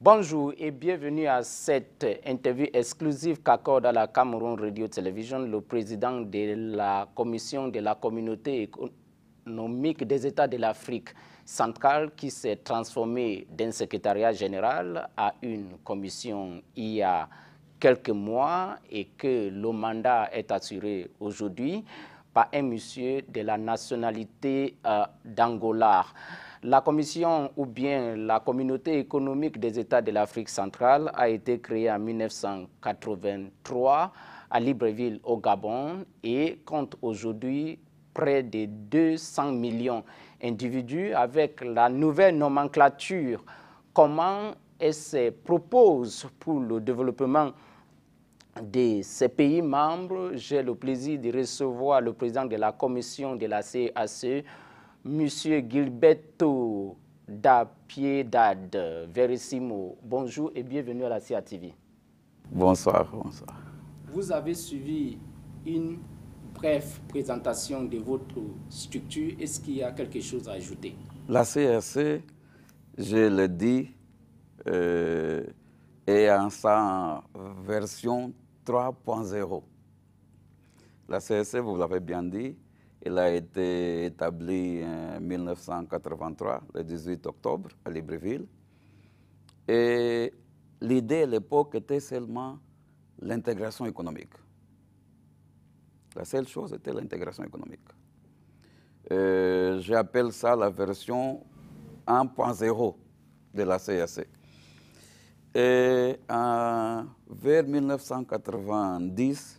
Bonjour et bienvenue à cette interview exclusive qu'accorde à la Cameroun Radio Television le président de la Commission de la Communauté économique des États de l'Afrique centrale qui s'est transformé d'un secrétariat général à une commission il y a quelques mois et que le mandat est assuré aujourd'hui par un monsieur de la nationalité d'Angola. La commission ou bien la communauté économique des États de l'Afrique centrale a été créée en 1983 à Libreville au Gabon et compte aujourd'hui près de 200 millions d'individus avec la nouvelle nomenclature. Comment elle se propose pour le développement de ces pays membres? J'ai le plaisir de recevoir le président de la commission de la CAC, Monsieur Gilberto da Piedade Verissimo. Bonjour et bienvenue à la CATV. Bonsoir, bonsoir. Vous avez suivi une brève présentation de votre structure. Est-ce qu'il y a quelque chose à ajouter? La CAC, je l'ai dit, est en sa version 3.0. La CAC, vous l'avez bien dit, elle a été établie en 1983, le 18 octobre, à Libreville. Et l'idée à l'époque était seulement l'intégration économique. La seule chose était l'intégration économique. J'appelle ça la version 1.0 de la CAC. Et vers 1990,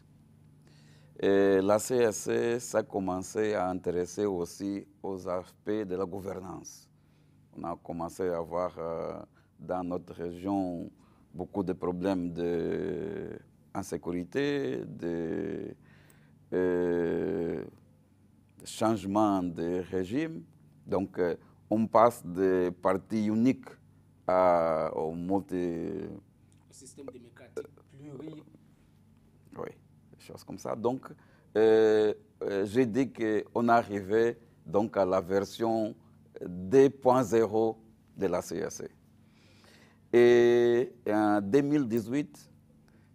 la CAC a commencé à intéresser aussi aux aspects de la gouvernance. On a commencé à avoir dans notre région beaucoup de problèmes d'insécurité, de changement de régime. Donc, on passe de parti unique au système démocratique pluri. Oui, des choses comme ça. Donc, j'ai dit qu'on arrivait donc à la version 2.0 de la CAC. Et en 2018,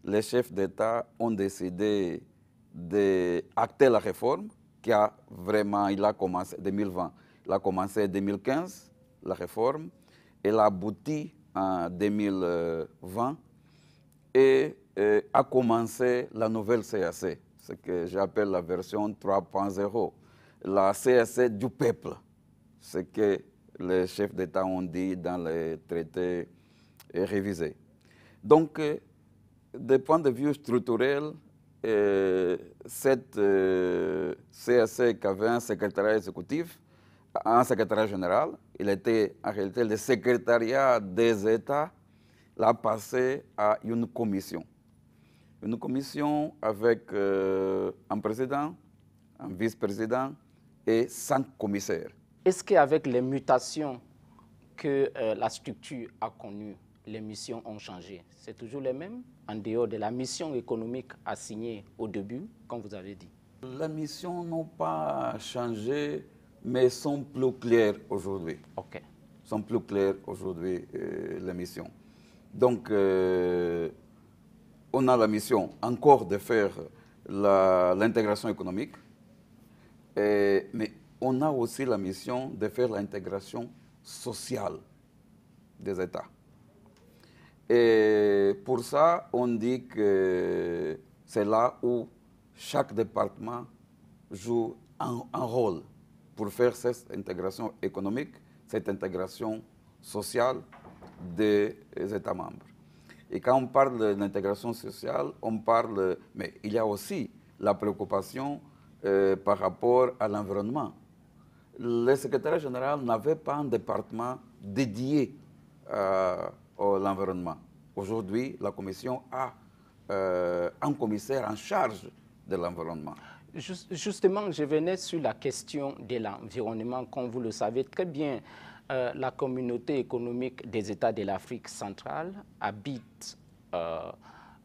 les chefs d'État ont décidé d'acter la réforme qui a vraiment, il a commencé en 2020. Il a commencé en 2015, la réforme. Elle a abouti en 2020 et a commencé la nouvelle CAC, ce que j'appelle la version 3.0, la CAC du peuple, ce que les chefs d'État ont dit dans les traités révisés. Donc, du point de vue structurel, cette CAC avait un secrétariat exécutif, un secrétariat général. Il était en réalité le secrétariat des États, l'a passé à une commission. Une commission avec un président, un vice-président et 5 commissaires. Est-ce qu'avec les mutations que la structure a connues, les missions ont changé? C'est toujours les mêmes, en dehors de la mission économique assignée au début, comme vous avez dit? Les missions n'ont pas changé, mais sont plus claires aujourd'hui. OK. Sont plus claires aujourd'hui, les missions. Donc, on a la mission encore de faire l'intégration économique, mais on a aussi la mission de faire l'intégration sociale des États. Et pour ça, on dit que c'est là où chaque département joue un rôle pour faire cette intégration économique, cette intégration sociale des États membres. Et quand on parle de l'intégration sociale, on parle, mais il y a aussi la préoccupation par rapport à l'environnement. Le secrétaire général n'avait pas un département dédié à l'environnement. Aujourd'hui, la Commission a un commissaire en charge de l'environnement. Justement, je venais sur la question de l'environnement. Comme vous le savez très bien, la communauté économique des États de l'Afrique centrale habite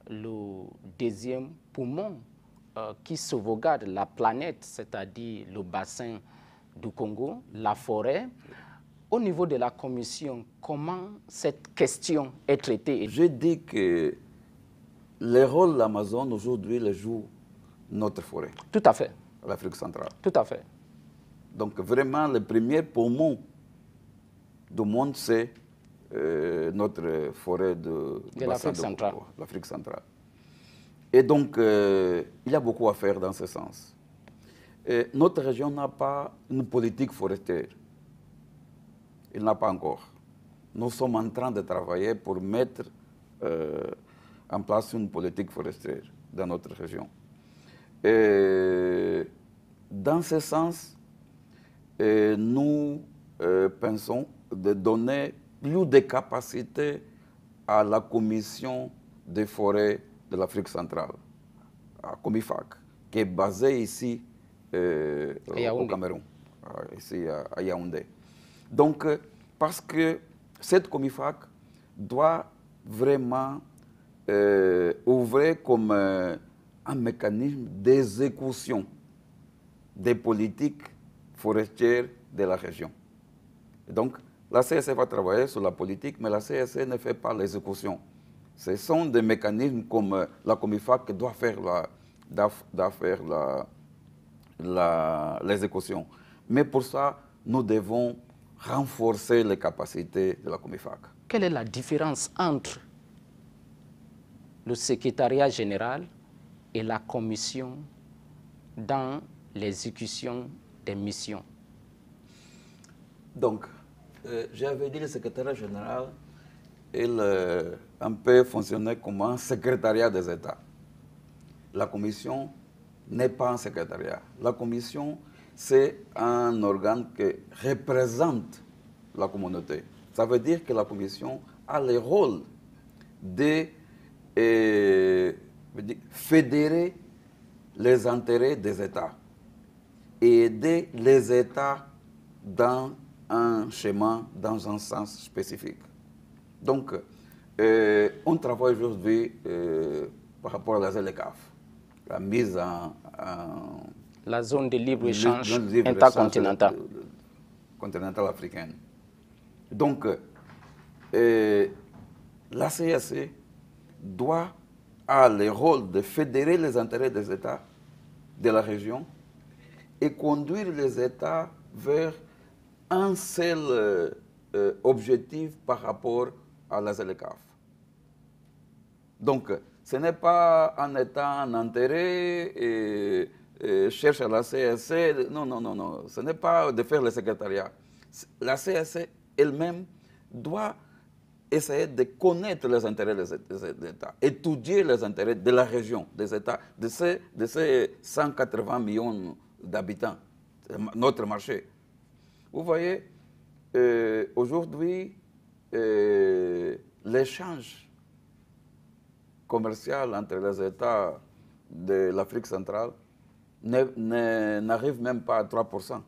le deuxième poumon qui sauvegarde la planète, c'est-à-dire le bassin du Congo, la forêt. Au niveau de la Commission, comment cette question est traitée? Je dis que le rôle de l'Amazon aujourd'hui le joue notre forêt. Tout à fait. L'Afrique centrale. Tout à fait. Donc vraiment, le premier poumon du monde, c'est notre forêt de l'Afrique centrale. L'Afrique centrale. Et donc, il y a beaucoup à faire dans ce sens. Et notre région n'a pas une politique forestière. Il n'a pas encore. Nous sommes en train de travailler pour mettre en place une politique forestière dans notre région. Et dans ce sens, nous pensons de donner plus de capacités à la Commission des forêts de l'Afrique centrale, à Comifac, qui est basée ici au Cameroun, ici à Yaoundé. Donc, parce que cette Comifac doit vraiment ouvrir comme un mécanisme d'exécution des politiques forestières de la région. Et donc, la CSE va travailler sur la politique, mais la CSE ne fait pas l'exécution. Ce sont des mécanismes comme la Comifac qui doit faire l'exécution. Mais pour ça, nous devons renforcer les capacités de la Comifac. Quelle est la différence entre le secrétariat général et la commission dans l'exécution des missions? Donc, j'avais dit le secrétariat général, il un peu fonctionnait comme un secrétariat des États. La commission n'est pas un secrétariat. La commission, c'est un organe qui représente la communauté. Ça veut dire que la commission a le rôle de fédérer les intérêts des États et aider les États dans un chemin, dans un sens spécifique. Donc, on travaille aujourd'hui par rapport à la ZLECAF, la mise en la zone de libre-échange intercontinentale africaine. Donc, la CSE doit avoir le rôle de fédérer les intérêts des États de la région et conduire les États vers un seul objectif par rapport à la ZLECAF. Donc, ce n'est pas un État en intérêt et cherche à la CSE. Non, non, non, non. Ce n'est pas de faire le secrétariat. La CSE elle-même doit essayer de connaître les intérêts des États, étudier les intérêts de la région, des États, de ces 180 millions d'habitants, notre marché. Vous voyez, aujourd'hui, l'échange commercial entre les États de l'Afrique centrale n'arrive même pas à 3%.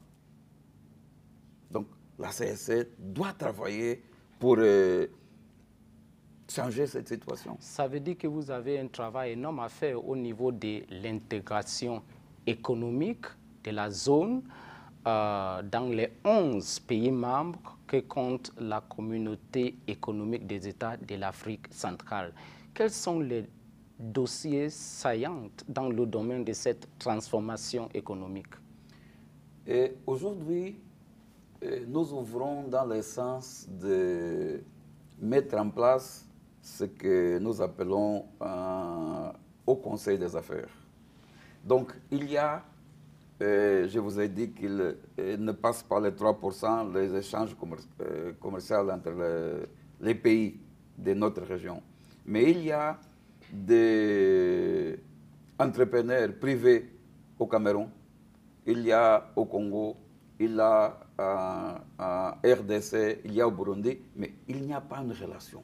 Donc, la CSE doit travailler pour changer cette situation. Ça veut dire que vous avez un travail énorme à faire au niveau de l'intégration économique de la zone dans les 11 pays membres que compte la communauté économique des États de l'Afrique centrale. Quels sont les dossiers saillants dans le domaine de cette transformation économique? Aujourd'hui, nous ouvrons dans le sens de mettre en place ce que nous appelons au Conseil des affaires. Donc, il y a, je vous ai dit qu'il ne passe pas les 3% les échanges commerciaux entre les pays de notre région. Mais il y a des entrepreneurs privés au Cameroun, il y a au Congo, il y a à RDC, il y a au Burundi, mais il n'y a pas une relation.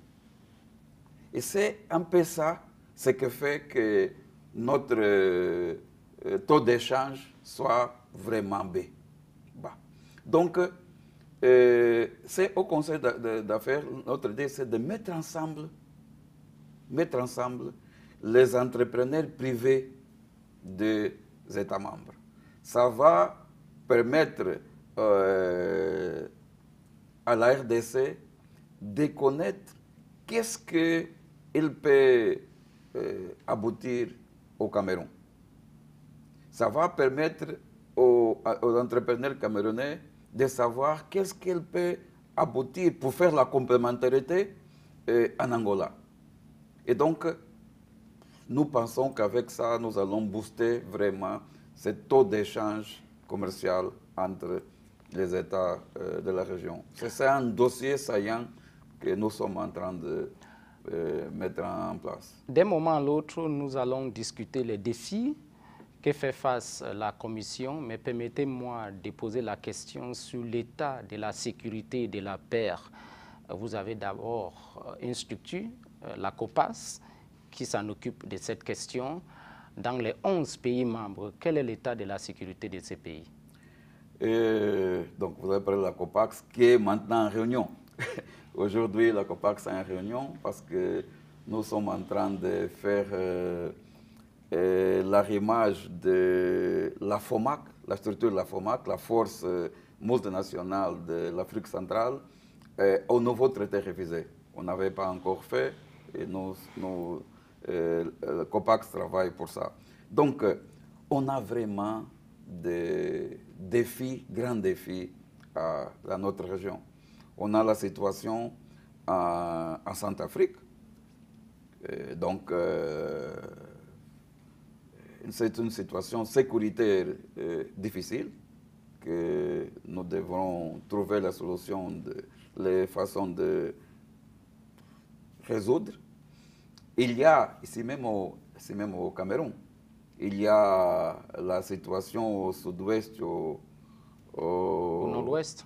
Et c'est un peu ça, ce qui fait que notre taux d'échange soit vraiment bas. Donc, c'est au Conseil d'affaires, notre idée, c'est de mettre ensemble les entrepreneurs privés des États membres. Ça va permettre à la RDC de connaître qu'est-ce qu'il peut aboutir au Cameroun. Ça va permettre aux entrepreneurs camerounais de savoir qu'est-ce qu'il peut aboutir pour faire la complémentarité en Angola. Et donc, nous pensons qu'avec ça, nous allons booster vraiment ce taux d'échange commercial entre les États de la région. C'est un dossier saillant que nous sommes en train de mettre en place. D'un moment à l'autre, nous allons discuter les défis que fait face la Commission, mais permettez-moi de poser la question sur l'état de la sécurité et de la paix. Vous avez d'abord une structure, la COPAS, qui s'en occupe de cette question. Dans les 11 pays membres, quel est l'état de la sécurité de ces pays? Donc, vous avez parlé de la COPAX qui est maintenant en réunion. Aujourd'hui, la COPAX est en réunion parce que nous sommes en train de faire l'arrimage de la FOMAC, la structure de la FOMAC, la force multinationale de l'Afrique centrale, au nouveau traité révisé. On n'avait pas encore fait et le COPAX travaille pour ça. Donc, on a vraiment des défis, grands défis dans notre région. On a la situation en Centrafrique. Donc, c'est une situation sécuritaire difficile que nous devrons trouver la solution, les façons de résoudre. Il y a, ici même au Cameroun, il y a la situation au sud-ouest, au nord-ouest.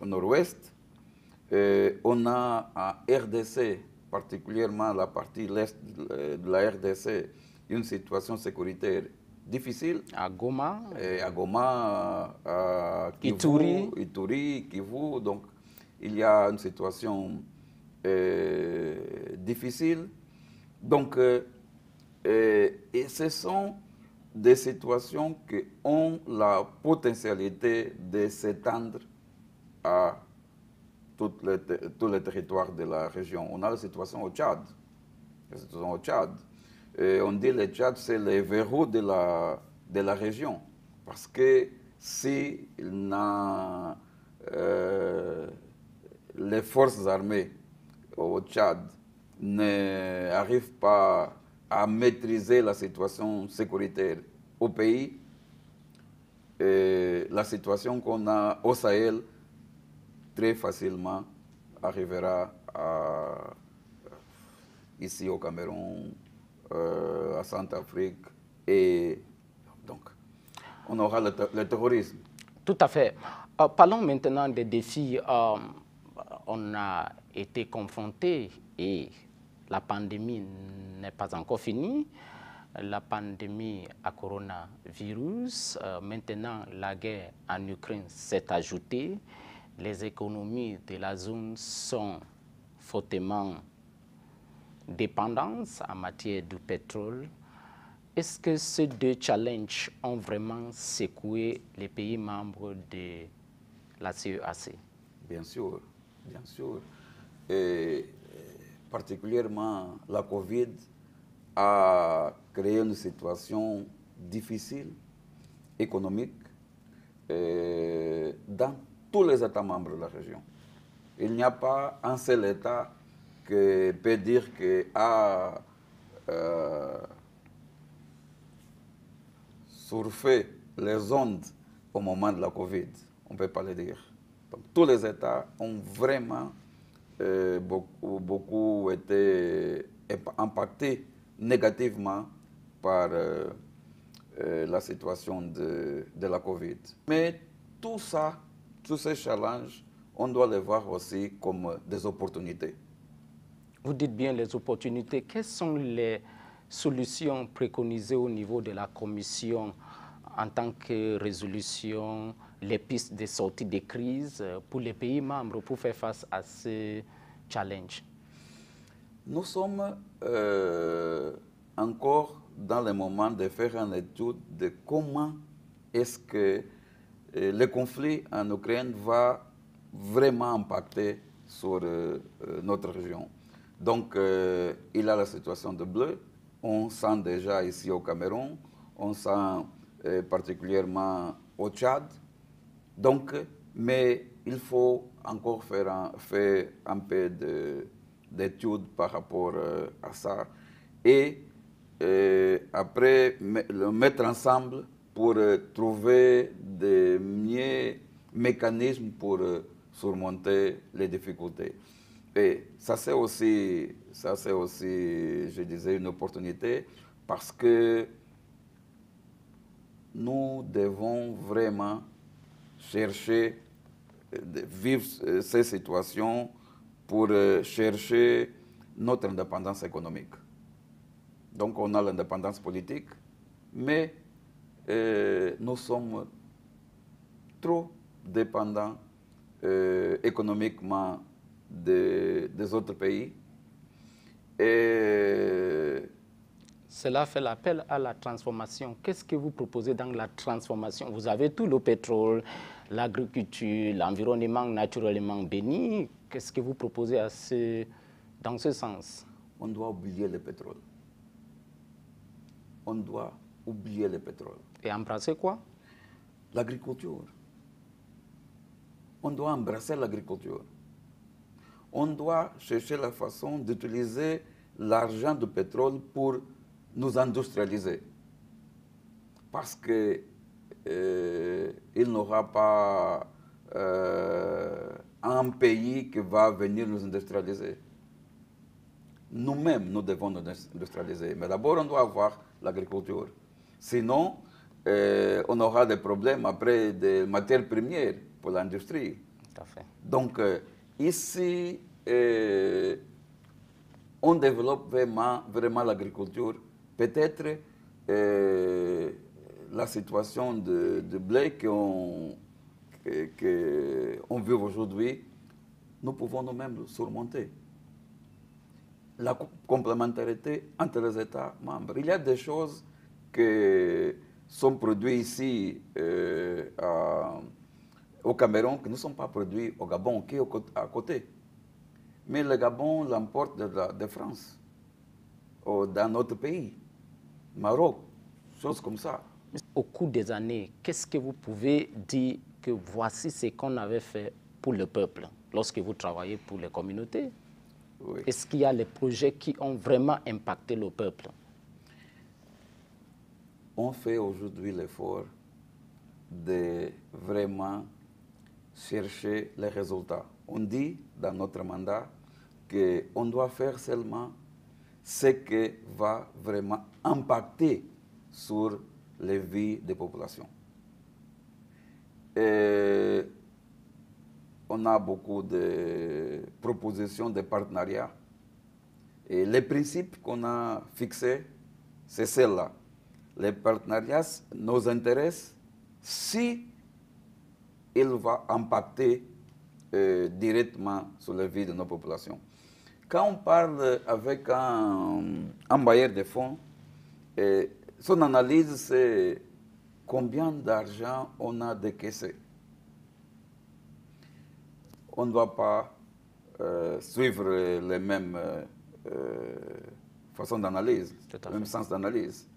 On a en RDC, particulièrement la partie l'est de la RDC, une situation sécuritaire difficile. À Goma. À Goma, à Kivu, Ituri, Kivu. Donc, il y a une situation difficile. Donc, et ce sont des situations qui ont la potentialité de s'étendre à tous les territoires de la région. On a la situation au Tchad. Et on dit que le Tchad, c'est le verrou de la région. Parce que si les forces armées au Tchad n'arrivent pas à maîtriser la situation sécuritaire au pays, la situation qu'on a au Sahel très facilement arrivera ici au Cameroun, à Centrafrique, et donc on aura le terrorisme. Tout à fait. Parlons maintenant des défis. On a été confronté et la pandémie n'est pas encore finie. La pandémie à coronavirus, maintenant la guerre en Ukraine s'est ajoutée. Les économies de la zone sont fortement dépendantes en matière de pétrole. Est-ce que ces deux challenges ont vraiment secoué les pays membres de la CEAC? Bien sûr, bien sûr. Et particulièrement la Covid a créé une situation difficile, économique, dans tous les États membres de la région. Il n'y a pas un seul État qui peut dire qu'il a surfé les ondes au moment de la Covid. On ne peut pas le dire. Donc, tous les États ont vraiment beaucoup été impactés négativement par la situation de la Covid. Mais tout ça, tous ces challenges, on doit les voir aussi comme des opportunités. Vous dites bien les opportunités. Quelles sont les solutions préconisées au niveau de la Commission en tant que résolution, les pistes de sortie des crises pour les pays membres pour faire face à ces challenges? Nous sommes encore dans le moment de faire une étude de comment est-ce que le conflit en Ukraine va vraiment impacter sur notre région. Donc, il a la situation de bleu. On sent déjà ici au Cameroun, on sent particulièrement au Tchad. Donc, mais il faut encore faire un peu d'études par rapport à ça. Et après, le mettre ensemble pour trouver des meilleurs mécanismes pour surmonter les difficultés. Et ça, c'est aussi, je disais, une opportunité parce que nous devons vraiment chercher, vivre ces situations pour chercher notre indépendance économique. Donc, on a l'indépendance politique, mais nous sommes trop dépendants économiquement des autres pays. Et cela fait l'appel à la transformation. Qu'est-ce que vous proposez dans la transformation? Vous avez tout, le pétrole, l'agriculture, l'environnement naturellement béni. Qu'est-ce que vous proposez dans ce sens? On doit oublier le pétrole. On doit oublier le pétrole. Et embrasser quoi? L'agriculture. On doit embrasser l'agriculture. On doit chercher la façon d'utiliser l'argent du pétrole pour nous industrialiser. Parce que il n'y aura pas un pays qui va venir nous industrialiser. Nous-mêmes, nous devons nous industrialiser. Mais d'abord, on doit avoir l'agriculture. Sinon, on aura des problèmes après des matières premières pour l'industrie. Tout à fait. Donc, ici, on développe vraiment l'agriculture. Peut-être la situation de blé qu'on vit aujourd'hui, nous pouvons nous-mêmes surmonter. La complémentarité entre les États membres. Il y a des choses qui sont produites ici au Cameroun qui ne sont pas produites au Gabon, qui est à côté. Mais le Gabon l'emporte de France, ou dans notre pays, Maroc, choses comme ça. Au cours des années, qu'est-ce que vous pouvez dire que voici ce qu'on avait fait pour le peuple lorsque vous travaillez pour les communautés? Oui. Est-ce qu'il y a les projets qui ont vraiment impacté le peuple? On fait aujourd'hui l'effort de vraiment chercher les résultats. On dit dans notre mandat qu'on doit faire seulement ce qui va vraiment impacter sur les vies des populations. Et on a beaucoup de propositions de partenariats. Et les principes qu'on a fixés, c'est celle-là. Les partenariats nous intéressent si il va impacter directement sur la vie de nos populations. Quand on parle avec un bailleur de fonds, son analyse, c'est combien d'argent on a décaissé. On ne doit pas suivre les mêmes façons d'analyse, le même sens d'analyse.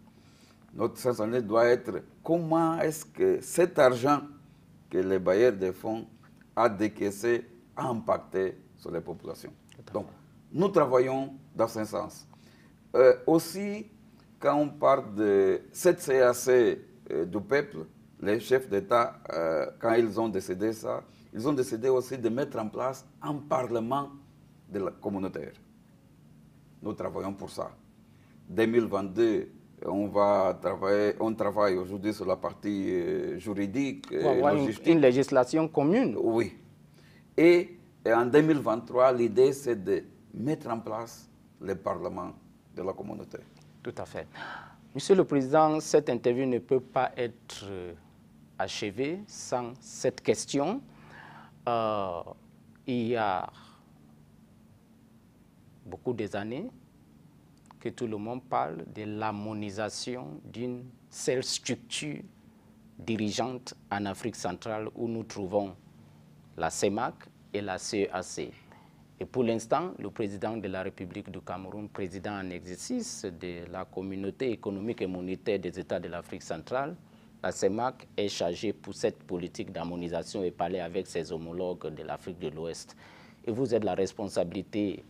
Notre sens d'analyse doit être comment est-ce que cet argent que les bailleurs de fonds a décaissé a impacté sur les populations. Donc, nous travaillons dans ce sens. Aussi, quand on parle de cette CAC du peuple, les chefs d'État, quand ils ont décidé ça, ils ont décidé aussi de mettre en place un parlement de la communautaire. Nous travaillons pour ça. 2022, on travaille aujourd'hui sur la partie juridique. Une législation commune. Oui. Et en 2023, l'idée, c'est de mettre en place le Parlement de la communauté. Tout à fait. Monsieur le Président, cette interview ne peut pas être achevée sans cette question. Il y a beaucoup d'années que tout le monde parle de l'harmonisation d'une seule structure dirigeante en Afrique centrale où nous trouvons la CEMAC et la CEAC. Et pour l'instant, le président de la République du Cameroun, président en exercice de la Communauté économique et monétaire des États de l'Afrique centrale, la CEMAC, est chargé pour cette politique d'harmonisation et parler avec ses homologues de l'Afrique de l'Ouest. Et vous êtes la responsabilité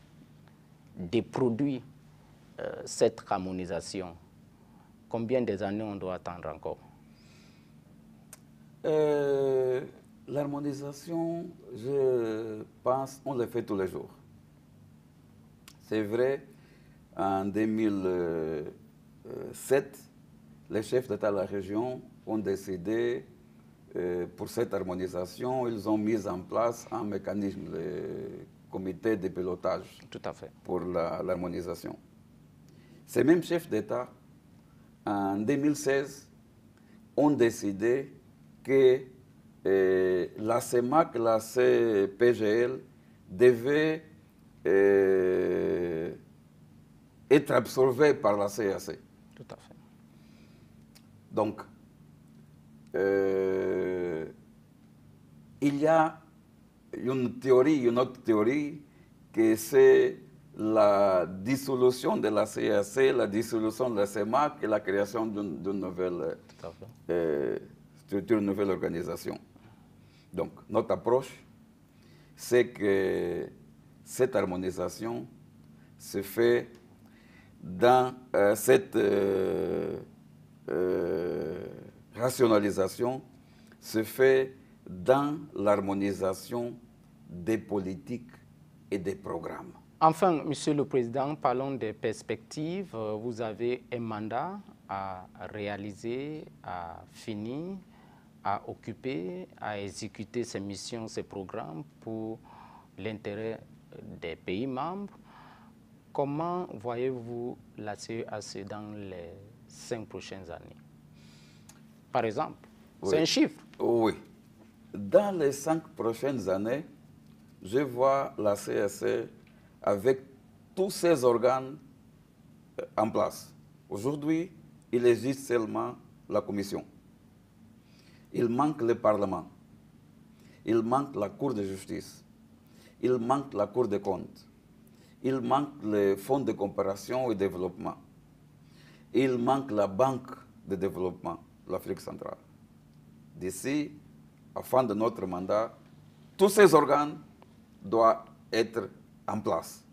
de produire cette harmonisation. Combien des années on doit attendre encore? L'harmonisation, je pense, on le fait tous les jours. C'est vrai, en 2007, les chefs d'État de la région ont décidé, pour cette harmonisation, ils ont mis en place un mécanisme, le comité de pilotage. Tout à fait. Pour l'harmonisation. Ces mêmes chefs d'État, en 2016, ont décidé que la CEMAC, la CPGL, devait être absorbée par la CAC. Tout à fait. Donc, il y a une autre théorie, que c'est la dissolution de la CAC, la dissolution de la CEMAC et la création d'une nouvelle structure, une nouvelle organisation. Donc, notre approche, c'est que cette harmonisation se fait dans cette rationalisation, se fait dans l'harmonisation des politiques et des programmes. Enfin, Monsieur le Président, parlons des perspectives. Vous avez un mandat à réaliser, à finir, à occuper, à exécuter ces missions, ces programmes pour l'intérêt des pays membres. Comment voyez-vous la CEAC dans les 5 prochaines années? Par exemple, oui. C'est un chiffre. Oui. Dans les 5 prochaines années, je vois la CEAC avec tous ses organes en place. Aujourd'hui, il existe seulement la Commission. Il manque le Parlement. Il manque la Cour de justice. Il manque la Cour des comptes. Il manque le Fonds de coopération et développement. Il manque la Banque de développement de l'Afrique centrale. D'ici, à la fin de notre mandat, tous ces organes doivent être en place.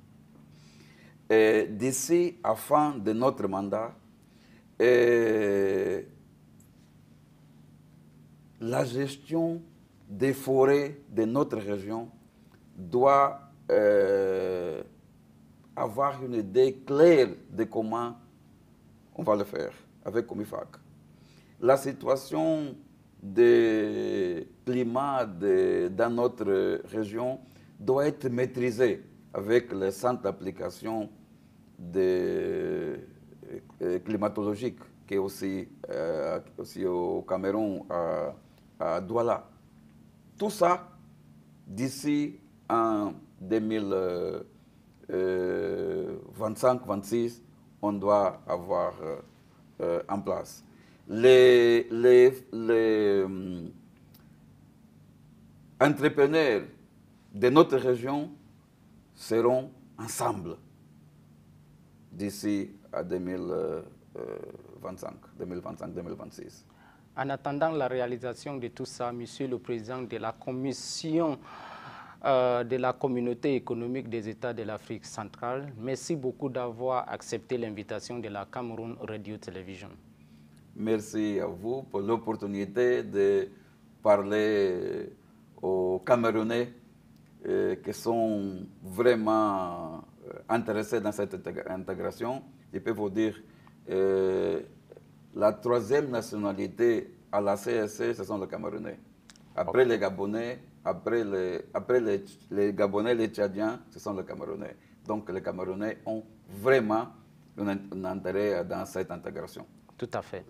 D'ici à la fin de notre mandat, la gestion des forêts de notre région doit avoir une idée claire de comment on va le faire avec Comifac. La situation de climat dans notre région doit être maîtrisée avec le centre d'application climatologique qui est aussi au Cameroun, à Douala. Tout ça, d'ici en 2025-26, on doit avoir en place. Les entrepreneurs de notre région seront ensemble d'ici à 2025-2026. En attendant la réalisation de tout ça, Monsieur le Président de la Commission de la Communauté économique des États de l'Afrique centrale, merci beaucoup d'avoir accepté l'invitation de la Cameroun Radio Television. Merci à vous pour l'opportunité de parler aux Camerounais qui sont vraiment intéressés dans cette intégration. Je peux vous dire, la troisième nationalité à la CSC, ce sont les Camerounais. Après les Gabonais, après les Gabonais, les Tchadiens, ce sont les Camerounais. Donc les Camerounais ont vraiment un intérêt dans cette intégration. Tout à fait.